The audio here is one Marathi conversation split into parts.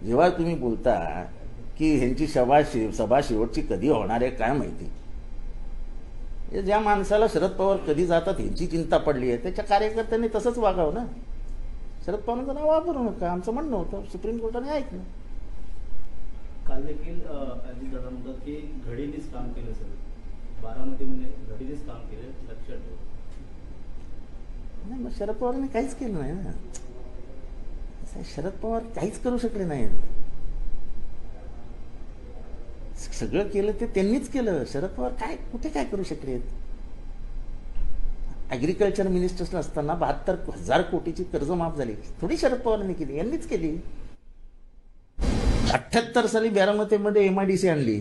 जेव्हा तुम्ही बोलता की ह्यांची सभा शेवटची कधी होणार आहे काय माहिती, ज्या माणसाला शरद पवार कधी जातात ह्यांची चिंता पडली आहे त्याच्या कार्यकर्त्यांनी तसंच वागावं ना. शरद पवारांचं नाव वापरू नका आमचं म्हणणं होतं, सुप्रीम कोर्टाने ऐकलं. काल देखील अजितदादा म्हणतात की घडीनेच काम केलं सर, बारामतीमध्ये घडीनेच काम केलं, लक्षात ठेवा. नाही, मग शरद पवारांनी काहीच केलं नाही ना. शरद पवार काहीच करू शकले नाहीत. सगळं केलं ते त्यांनीच केलं. शरद पवार कुठे काय करू शकलेत. ऍग्रिकल्चर मिनिस्टर असताना 72,000 कोटीची कर्ज माफ झाली, थोडी शरद पवारांनी केली, यांनीच केली. 78 साली बारामतीमध्ये MIDC आणली,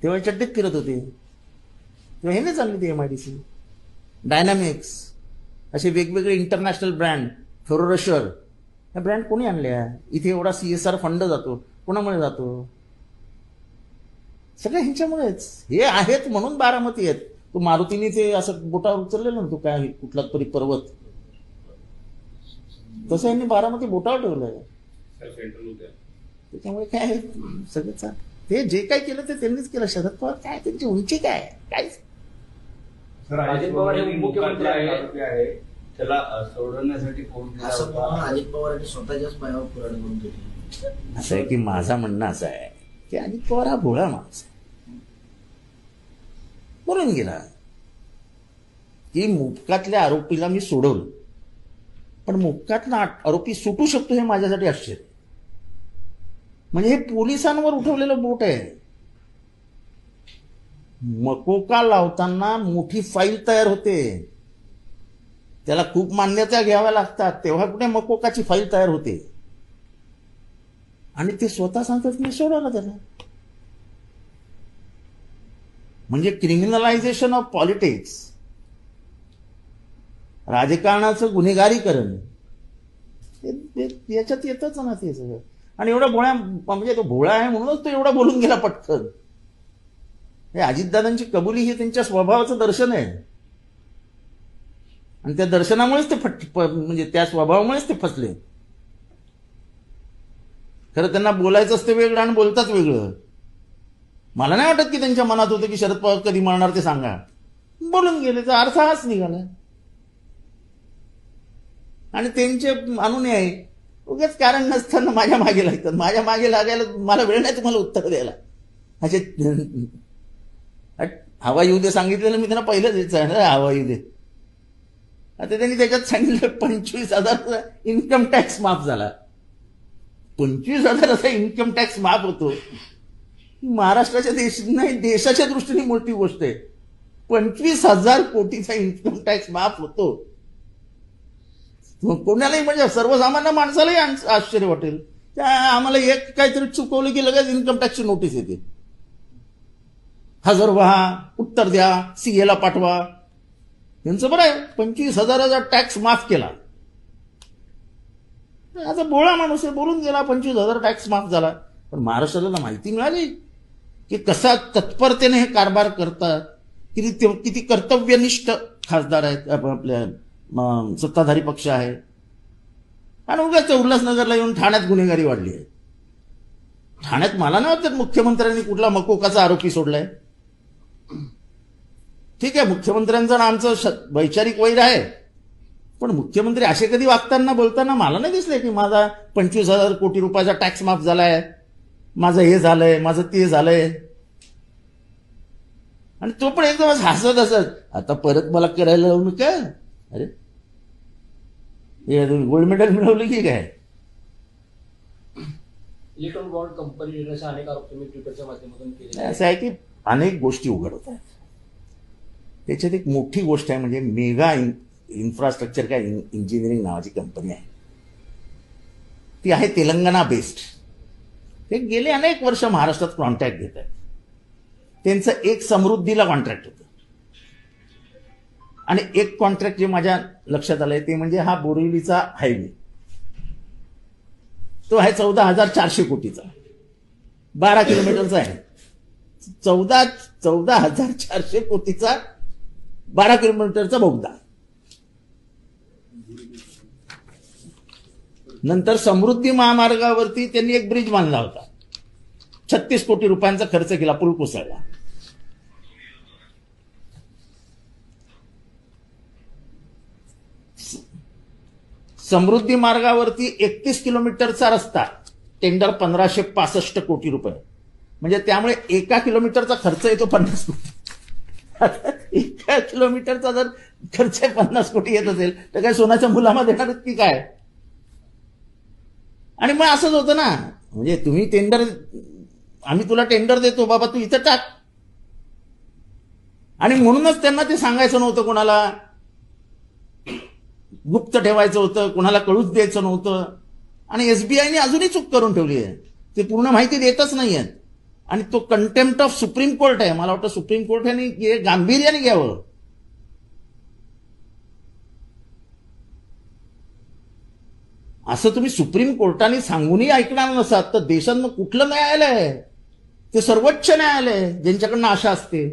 तेव्हा चड्डीत फिरत होते, तेव्हा ह्यांनीच आणली ती MIDC. डायनामिक्स असे वेगवेगळे इंटरनॅशनल ब्रँड, फेरोरशर, ह्या ब्रँड कोणी आणल्या. इथे एवढा CSR फंड जातो, कोणामुळे जातो. सगळं ह्यांच्यामुळेच. हे आहेत म्हणून बारामती आहेत. तो मारुतीने ते असं बोटावर उचललेलं ना, तो काय कुठला तरी पर्वत, तसं यांनी बारामती बोटावर ठेवलंय. त्याच्यामुळे काय सगळं ते जे काय केलं ते त्यांनीच केलं. शरद पवार काय, त्यांची उंची काय काय. अजित पवार हे मुख्यमंत्री आहे, त्याला सोडवण्यासाठी कोण अजित पवारांनी स्वतःच्याच पायावर पुराण करून घेतली. असं आहे की माझं म्हणणं असं आहे की अजित पवार हा भोळा माणूस आहे. बोलून गेला की मुक्कातल्या आरोपीला मी सोडवलं, पण मुक्कातला आरोपी सुटू शकतो हे माझ्यासाठी आश्चर्य. म्हणजे हे पोलिसांवर उठवलेलं बोट आहे. मकोका लावताना मोठी फाईल तयार होते, त्याला खूप मान्यता घ्याव्या लागतात, तेव्हा कुठे मकोकाची फाईल तयार होते. आणि ते स्वतः सांगतात मी सोडवलं त्याला. म्हणजे क्रिमिनलायझेशन ऑफ पॉलिटिक्स, राजकारणाचं गुन्हेगारीकरण, याच्यात येतच ना ते सगळं. आणि एवढा भोळा, म्हणजे तो भोळा आहे म्हणूनच तो एवढा बोलून गेला पटकन. हे अजितदादांची कबुली हे त्यांच्या स्वभावाचं दर्शन आहे, आणि त्या दर्शनामुळेच ते म्हणजे त्या स्वभावामुळेच ते फसले. खरं त्यांना बोलायचं असतं वेगळं आणि बोलतात वेगळं. मला नाही वाटत की त्यांच्या मनात होतं की शरद पवार कधी म्हणणार ते सांगा. बोलून गेले, तर अर्थ हाच निघाला. आणि त्यांचे अनुयायी उगाच कारण नसताना माझ्या मागे लागतात. माझ्या मागे लागायला मला वेळ नाही तुम्हाला उत्तर द्यायला. असे हवा येऊ दे सांगितलेलं मी त्यांना पहिलंच हवा येऊ दे. आता त्यांनी त्याच्यात सांगितलं 25,000 इन्कम टॅक्स माफ झाला. 25,000 असा इन्कम टॅक्स माफ होतो. महाराष्ट्राच्या देशाच्या दृष्टीने मोठी गोष्ट आहे. 25,000 कोटीचा इन्कम टॅक्स माफ होतो. कोणालाही म्हणजे सर्वसामान्य माणसालाही आश्चर्य वाटेल. आम्हाला एक काहीतरी चुकवलं की लगेच इन्कम टॅक्सची नोटीस येते. हजर व्हा, उत्तर द्या, CA ला पाठवा. यांचं बरं आहे, 25,000चा टॅक्स माफ केला. आता भोळा माणूस आहे, बोलून गेला, 25,000 टॅक्स माफ झाला. पण महाराष्ट्राला माहिती मिळाली की कसा तत्परतेने हे कारभार करतात, किती कर्तव्यनिष्ठ खासदार आहेत, आपल्या सत्ताधारी पक्ष आहे. आणि उगाच उल्हासनगरला येऊन ठाण्यात गुन्हेगारी वाढली आहे. ठाण्यात मला नाही वाटत मुख्यमंत्र्यांनी कुठला मकोकाचा आरोपी सोडलाय. ठीक आहे, मुख्यमंत्र्यांचं आमचं वैचारिक वैर आहे, पण मुख्यमंत्री असे कधी वागताना बोलताना मला नाही दिसले की माझा 25,000 कोटी रुपयाचा टॅक्स माफ झालाय, माझं हे झालंय, माझं ते झालंय. आणि तो पण एकदम हसत हसत आता परत मला करायला लावू नका. अरे गोल्ड मेडल मिळवलं की काय. इलेक्ट्रॉन बॉन्ड कंपनी अनेक आरोप तुम्ही ट्विटरच्या माध्यमातून केले. असं आहे की अनेक गोष्टी उघड होत आहेत. त्याच्यात एक मोठी गोष्ट आहे म्हणजे मेगा इन्फ्रास्ट्रक्चर काय इंजिनिअरिंग नावाची कंपनी आहे. ती आहे तेलंगणा बेस्ड. ते गेले अनेक वर्ष महाराष्ट्रात कॉन्ट्रॅक्ट घेत आहेत. त्यांचं एक समृद्धीला कॉन्ट्रॅक्ट होतं, आणि एक कॉन्ट्रॅक्ट जे माझ्या लक्षात आलंय ते म्हणजे हा बोरिवलीचा हायवे. तो आहे 14,400 कोटीचा, 12 किलोमीटरचा आहे. 14,400 कोटीचा 12 किलोमीटरचा बोगदा. नंतर समृद्धी महामार्गावरती त्यांनी एक ब्रिज बांधला होता, 36 कोटी रुपयांचा खर्च केला, पूल कोसळला. समृद्धी मार्गावरती 31 किलोमीटरचा रस्ता, टेंडर 1565 कोटी रुपये, म्हणजे त्यामुळे 1 किलोमीटरचा खर्च येतो 50 कोटी. आता 1 किलोमीटरचा जर खर्च 50 कोटी येत असेल तर काय सोन्याच्या मुलामा देणार की काय? आणि मग असंच होतं ना, म्हणजे तुम्ही टेंडर, आम्ही तुला टेंडर देतो बाबा, तू इथं टाक. आणि म्हणूनच त्यांना ते सांगायचं नव्हतं, कोणाला गुप्त ठेवायचं होतं, कोणाला कळूच द्यायचं नव्हतं. आणि एसबीआयने अजूनही चूक करून ठेवली आहे, ते पूर्ण माहिती देतच नाहीये. आणि तो कंटेम्प्ट ऑफ सुप्रीम कोर्ट आहे. मला वाटतं सुप्रीम कोर्टाने हे गांभीर्याने घ्यावं. असं तुम्ही सुप्रीम कोर्टाने सांगूनही ऐकणार नसाल तर देशात मग कुठलं न्यायालय आहे? ते सर्वोच्च न्यायालय, ज्यांच्याकडनं आशा असते.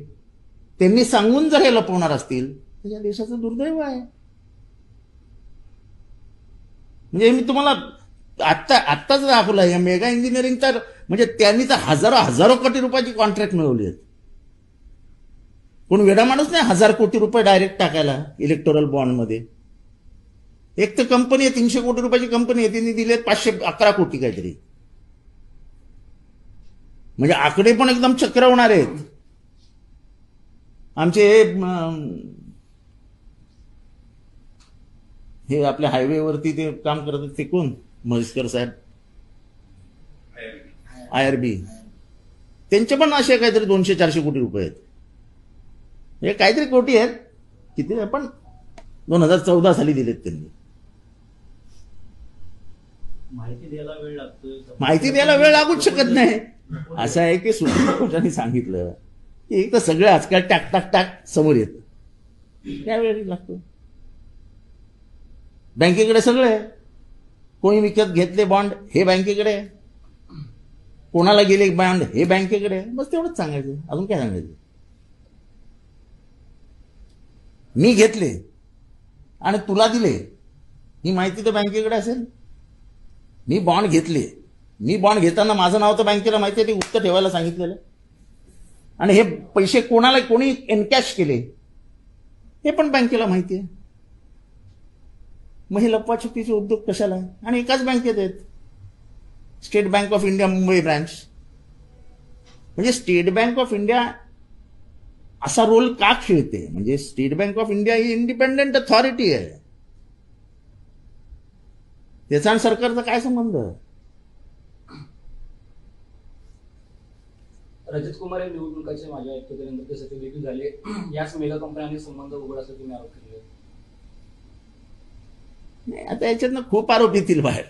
त्यांनी सांगून जर हे लपवणार असतील तर या देशाचं दुर्दैव आहे. म्हणजे मी तुम्हाला आत्ताच दाखवलं, या मेगा इंजिनिअरिंग तर म्हणजे त्यांनी तर हजारो कोटी रुपयाची कॉन्ट्रॅक्ट मिळवली आहेत. कोण वेडा माणूस नाही 1000 कोटी रुपये डायरेक्ट टाकायला इलेक्टोरल बॉन्डमध्ये. एक तर कंपनी आहे, 300 कोटी रुपयाची कंपनी आहे, त्यांनी दिलेत 511 कोटी काहीतरी. म्हणजे आकडे पण एकदम चक्रवणार आहेत. आमचे हे आपल्या हायवेवरती ते काम करतात ते कोण, म्हैसकर साहेब, IRB, त्यांचे पण असे काहीतरी 200-400 कोटी रुपये आहेत. हे काहीतरी कोटी आहेत, किती पण 2014 साली दिलेत त्यांनी. माहिती द्यायला वेळ लागतोय. माहिती द्यायला वेळ लागूच शकत नाही. असं आहे की सुप्रीम कोर्टाने सांगितलं की एक तर सगळं आजकाल टाक टाक टाक समोर येतं, त्यावेळी लागतो. बँकेकडे सगळं आहे. कोणी विकत घेतले बॉन्ड हे बँकेकडे, कोणाला गेले बॉन्ड हे बँकेकडे. बस तेवढंच सांगायचं, अजून काय सांगायचं. मी घेतले आणि तुला दिले ही माहिती तर बँकेकडे असेल. मी बॉन्ड घेतले, मी बॉन्ड घेताना माझं नाव तर बँकेला माहिती आहे, ते गुप्त ठेवायला सांगितलेलं. आणि हे पैसे कोणी एनकॅश केले हे पण बँकेला माहिती आहे. मग हे लपवाछपीचे उद्योग कशाला? आणि एकाच बँकेत आहेत, state bank of India Mumbai branch. म्हणजे स्टेट बँक ऑफ इंडिया असा रोल का खेळते? म्हणजे state bank of India he independent authority आहे, त्याचा आणि सरकारचा काय संबंध? रजत कुमार हे निवडणुकाचे माझ्या ऐकतोपर्यंत ते सत्य देखील झाले. याच मेगा कंपन्यांनी संबंध उघड असं तुम्ही आरोप केले. नाही, आता याच्यातनं खूप आरोप येतील बाहेर.